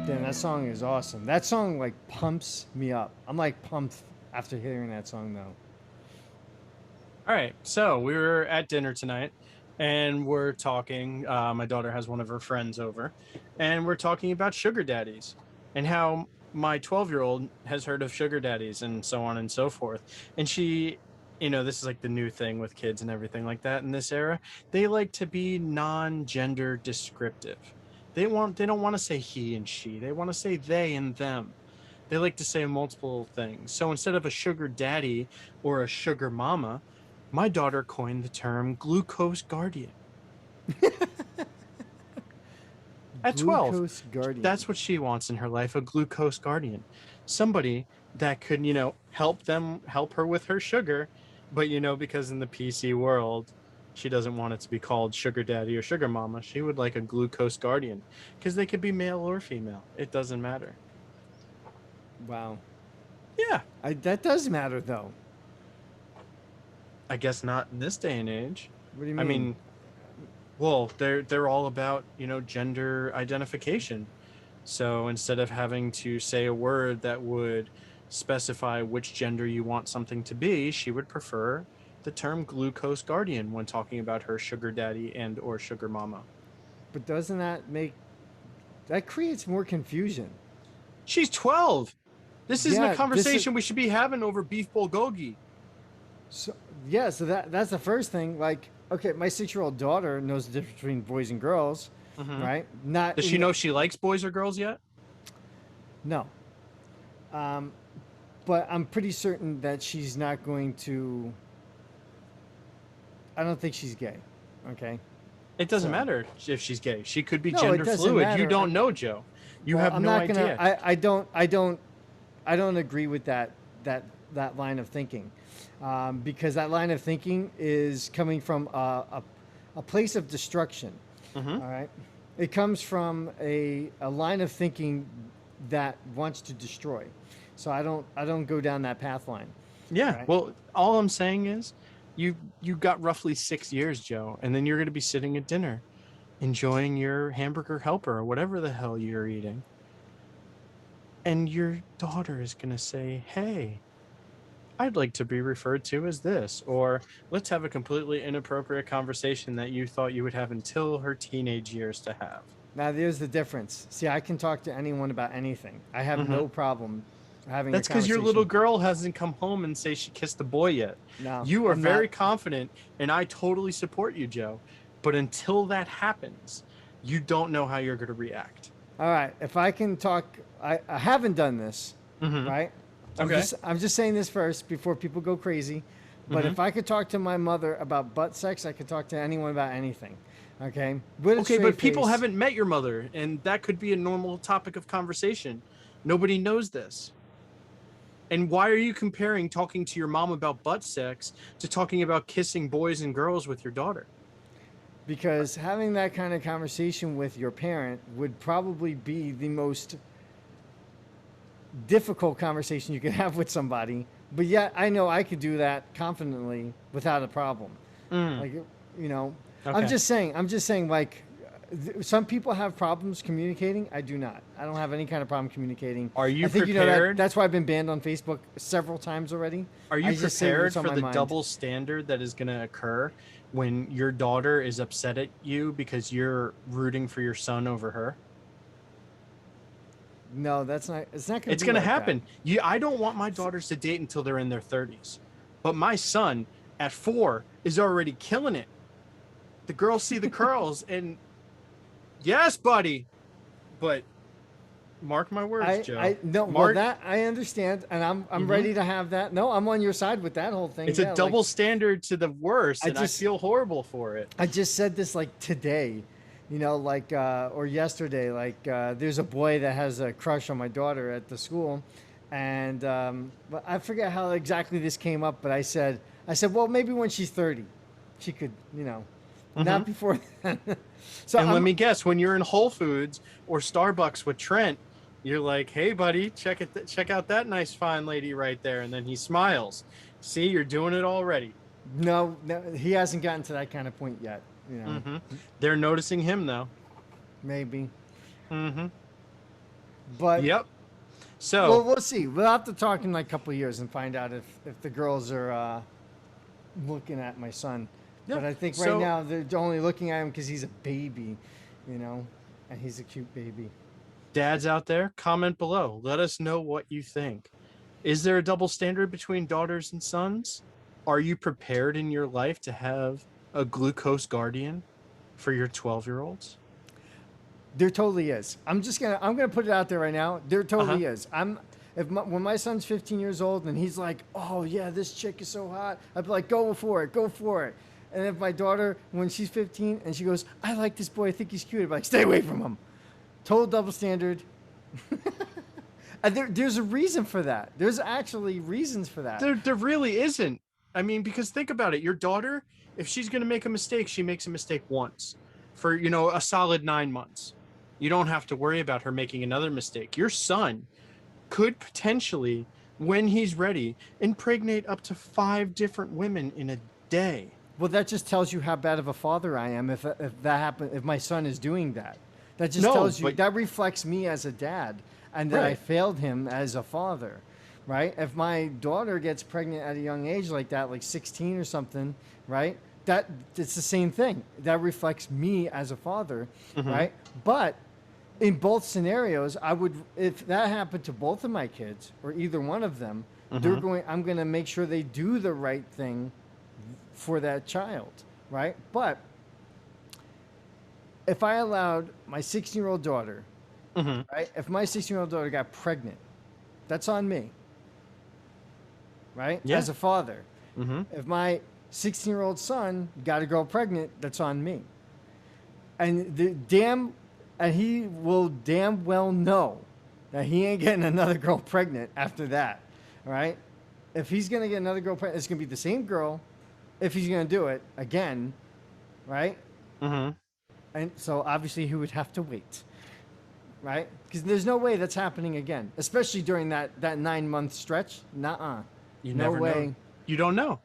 Damn, that song is awesome. That song like pumps me up. I'm like pumped after hearing that song though. All right. So we were at dinner tonight and we're talking. My daughter has one of her friends over, and we're talking about sugar daddies and how my 12-year-old has heard of sugar daddies and so on and so forth. And she, this is like the new thing with kids and everything like that in this era. They like to be non-gender descriptive. They don't want to say he and she. They want to say they and them. They like to say multiple things. So instead of a sugar daddy or a sugar mama, my daughter coined the term glucose guardian. At 12, Glucose Guardian. that's what she wants in her life, a glucose guardian. Somebody that could, help her with her sugar, but because in the PC world, she doesn't want it to be called sugar daddy or sugar mama. She would like a glucose guardian because they could be male or female. It doesn't matter. Wow. Yeah, That does matter though. I guess not in this day and age. What do you I mean? mean, well, they're all about, gender identification. So instead of having to say a word that would specify which gender you want something to be, she would prefer the term glucose guardian when talking about her sugar daddy and or sugar mama. But doesn't that creates more confusion? She's 12. This isn't a Yeah, this is conversation we should be having over beef bulgogi. so yeah, so that's the first thing. Like, okay, my 6-year-old daughter knows the difference between boys and girls, Mm-hmm. right? Not Does she in know she likes boys or girls yet? no. But I'm pretty certain that she's not going to. I don't think she's gay. Okay. It doesn't So matter if she's gay. She could be no, it gender doesn't fluid. You matter. don't know, Joe. You Well, have I'm no not gonna. idea. I don't agree with that that line of thinking, because that line of thinking is coming from a place of destruction. Mm-hmm. All right, it comes from a line of thinking that wants to destroy. So I don't go down that path line. Yeah. Right. Well, all I'm saying is you got roughly 6 years, Joe, and then you're going to be sitting at dinner enjoying your hamburger helper or whatever the hell you're eating. And your daughter is going to say, "Hey, I'd like to be referred to as this," or let's have a completely inappropriate conversation that you thought you would have until her teenage years to have. Now there's the difference. See, I can talk to anyone about anything. I have Mm-hmm. no problem having a That's because your little conversation. girl hasn't come home and say she kissed a boy yet. No, You are I'm not. very confident, and I totally support you, Joe. But until that happens, you don't know how you're going to react. All right, if I can talk, I haven't done this, Mm-hmm. right? Okay. I'm just saying this first before people go crazy. But Mm-hmm. if I could talk to my mother about butt sex, I could talk to anyone about anything. Okay, with a Okay, straight but people face. haven't met your mother, and that could be a normal topic of conversation. Nobody knows this. And why are you comparing talking to your mom about butt sex to talking about kissing boys and girls with your daughter? Because having that kind of conversation with your parent would probably be the most difficult conversation you could have with somebody. But yet, I know I could do that confidently without a problem. Mm, Like, you know, okay. I'm just saying, like, some people have problems communicating. I do not. I don't have any kind of problem communicating. Are I you think you know that. prepared? That's why I've been banned on Facebook several times already. Are you I just say prepared what's on for my the mind. double standard that is going to occur when your daughter is upset at you because you're rooting for your son over her? No, that's not. It's not going It's to be going to like that. happen. I don't want my daughters to date until they're in their 30s. But my son at 4 is already killing it. The girls see the curls and yes, buddy. But mark my words, I Joe. no. Well, Mark, that I understand, and I'm mhm. ready to have that. No, I'm on your side with that whole thing. It's a Yeah, like double standard to the worst, I and I just feel horrible for it. I just said this like today, like or yesterday. Like there's a boy that has a crush on my daughter at the school, and but I forget how exactly this came up. But I said, well, maybe when she's 30, she could, not Mhm. before then. So And let I'm me guess, when you're in Whole Foods or Starbucks with Trent, you're like, "Hey, buddy, check out that nice fine lady right there," and then he smiles. See, you're doing it already. no, no, he hasn't gotten to that kind of point yet. Hmm. They're noticing him though. Maybe. Hmm. But Yep. well, So we'll see. We'll have to talk in like a couple of years and find out if the girls are looking at my son. yeah. But I think right So now they're only looking at him because he's a baby, you know, and he's a cute baby. dads out there, comment below. Let us know what you think. Is there a double standard between daughters and sons? Are you prepared in your life to have a glucose guardian for your 12-year-olds? There totally is. I'm gonna put it out there right now. There Uh-huh. totally is. When my son's 15 years old and he's like, oh yeah, this chick is so hot, I'd be like, go for it, go for it. And if my daughter, when she's 15 and she goes, I like this boy, I think he's cute, I'd be like, stay away from him. Total double standard. And there's a reason for that. There's actually reasons for that. There really isn't. I mean, because think about it. Your daughter, if she's going to make a mistake, she makes a mistake once for, a solid 9 months. You don't have to worry about her making another mistake. Your son could potentially, when he's ready, impregnate up to 5 different women in a day. Well, that just tells you how bad of a father I am if that happen if my son is doing that. That just No, tells you but- that reflects me as a dad and that I Right. failed him as a father, right? If my daughter gets pregnant at a young age like that, like 16 or something, right? That it's the same thing. That reflects me as a father, right? But in both scenarios, if that happened to both of my kids or either one of them, I'm going to make sure they do the right thing for that child, right? But if I allowed my 16-year-old daughter, right? If my 16-year-old daughter got pregnant, that's on me, right? Yeah. As a father. Mm-hmm. If my 16-year-old son got a girl pregnant, that's on me. And he will damn well know that he ain't getting another girl pregnant after that, right? If he's gonna get another girl pregnant, it's gonna be the same girl. If he's gonna do it again, right? Mm-hmm. And so obviously he would have to wait, right? Because there's no way that's happening again, especially during that 9-month stretch. Nuh-uh. You No never way. know. You don't know.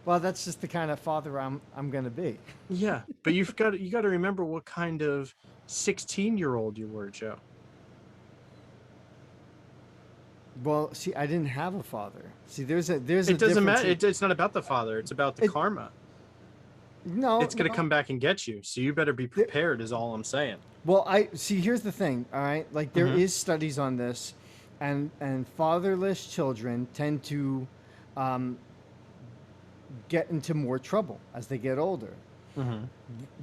Well, that's just the kind of father I'm gonna be. Yeah, but you got to remember what kind of 16-year-old you were, Joe. Well, see, I didn't have a father. See, there's a It doesn't difference matter. in- It's not about the father. It's about the karma. No, It's going to no. come back and get you. So you better be prepared, is all I'm saying. Well, I see. Here's the thing. All right, like there Mhm. is studies on this, and fatherless children tend to get into more trouble as they get older. Mm-hmm.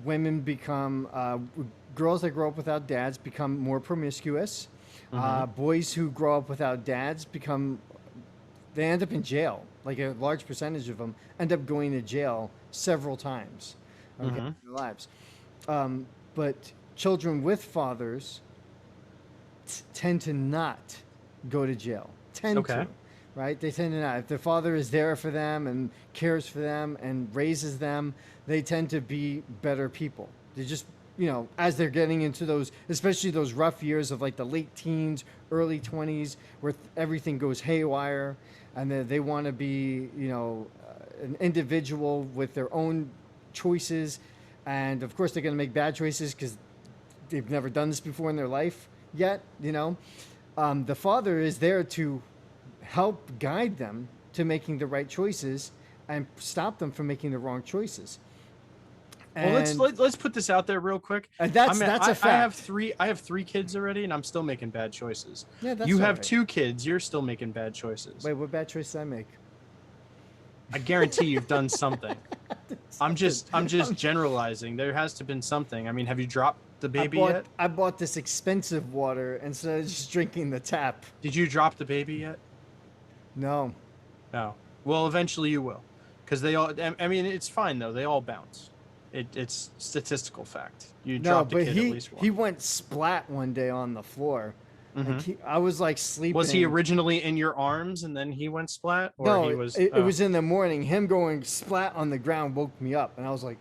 Women become girls that grow up without dads become more promiscuous. Boys who grow up without dads they end up in jail. Like a large percentage of them end up going to jail several times, okay, in their lives. But children with fathers tend to not go to jail. Okay. Right? They tend to not. If their father is there for them and cares for them and raises them, they tend to be better people. They just, as they're getting into those, especially those rough years of like the late teens, early 20s, where everything goes haywire, and they want to be, an individual with their own choices. And of course, they're going to make bad choices because they've never done this before in their life yet, The father is there to help guide them to making the right choices and stop them from making the wrong choices. Well, let's put this out there real quick. And that's a fact. I have 3 kids already, and I'm still making bad choices. Yeah, that's you all have right. 2 kids. You're still making bad choices. Wait, what bad choice did I make? I guarantee you've done something. I'm just generalizing. There has to have been something. I mean, have you dropped the baby yet? I bought this expensive water instead of just drinking the tap. Did you drop the baby yet? No. No. Well, eventually you will, because they all. I mean, it's fine though. They all bounce. It's statistical fact. You No, dropped a but kid at least once. he went splat one day on the floor. Mhm. Like I was like sleeping. Was he originally in your arms and then he went splat? Or No, he was, it oh. was in the morning. Him going splat on the ground woke me up, and I was like,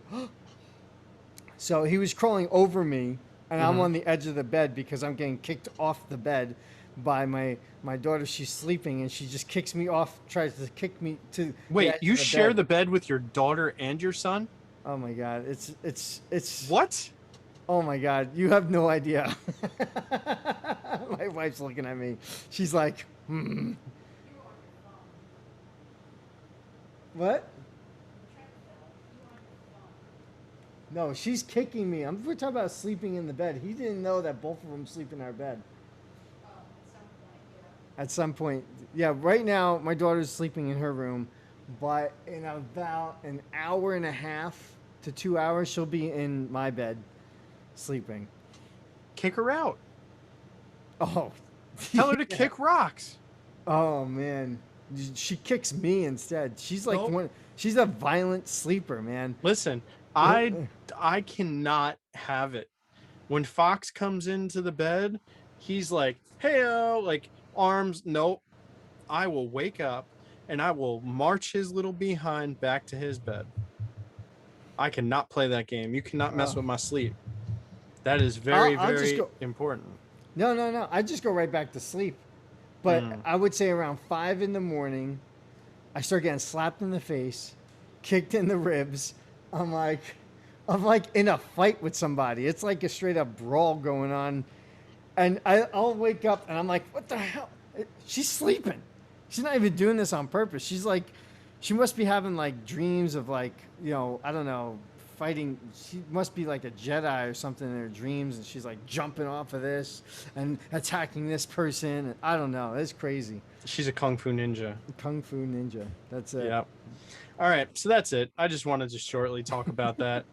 so he was crawling over me, and I'm on the edge of the bed because I'm getting kicked off the bed by my daughter. She's sleeping, and she just kicks me off, tries to kick me to. the Wait, edge you of share bed. the bed with your daughter and your son? Oh my god, it's What? Oh my god, you have no idea. My wife's looking at me. She's like, hmm. What? No, she's kicking me. We're talking about sleeping in the bed. He didn't know that both of them sleep in our bed. At some point, yeah. Right now, my daughter's sleeping in her room, but in about an hour and a half to 2 hours, she'll be in my bed, sleeping. Kick her out. Oh, Tell her to yeah. kick rocks. Oh man, she kicks me instead. She's like Nope. one. She's a violent sleeper, man. Listen, I cannot have it. When Fox comes into the bed, he's like, "Heyo," like arms. Nope. I will wake up and I will march his little behind back to his bed. I cannot play that game. You cannot mess with my sleep. That is very, I'll just very go. important. No, no, no. I just go right back to sleep. But Mm. I would say around 5 in the morning, I start getting slapped in the face, kicked in the ribs. I'm like, I'm like in a fight with somebody. It's like a straight up brawl going on, and I'll wake up and I'm like, what the hell? She's sleeping. She's not even doing this on purpose. She's like, she must be having like dreams of like, I don't know, fighting. She must be like a Jedi or something in her dreams, and she's like jumping off of this and attacking this person. I don't know. It's crazy. She's a kung fu ninja. Kung Fu Ninja. That's it. Yep. All right, so that's it. I just wanted to shortly talk about that.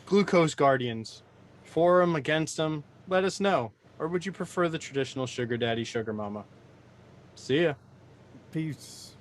Glucose Guardians. For them, against them, let us know. Or would you prefer the traditional sugar daddy, sugar mama? See ya. Peace.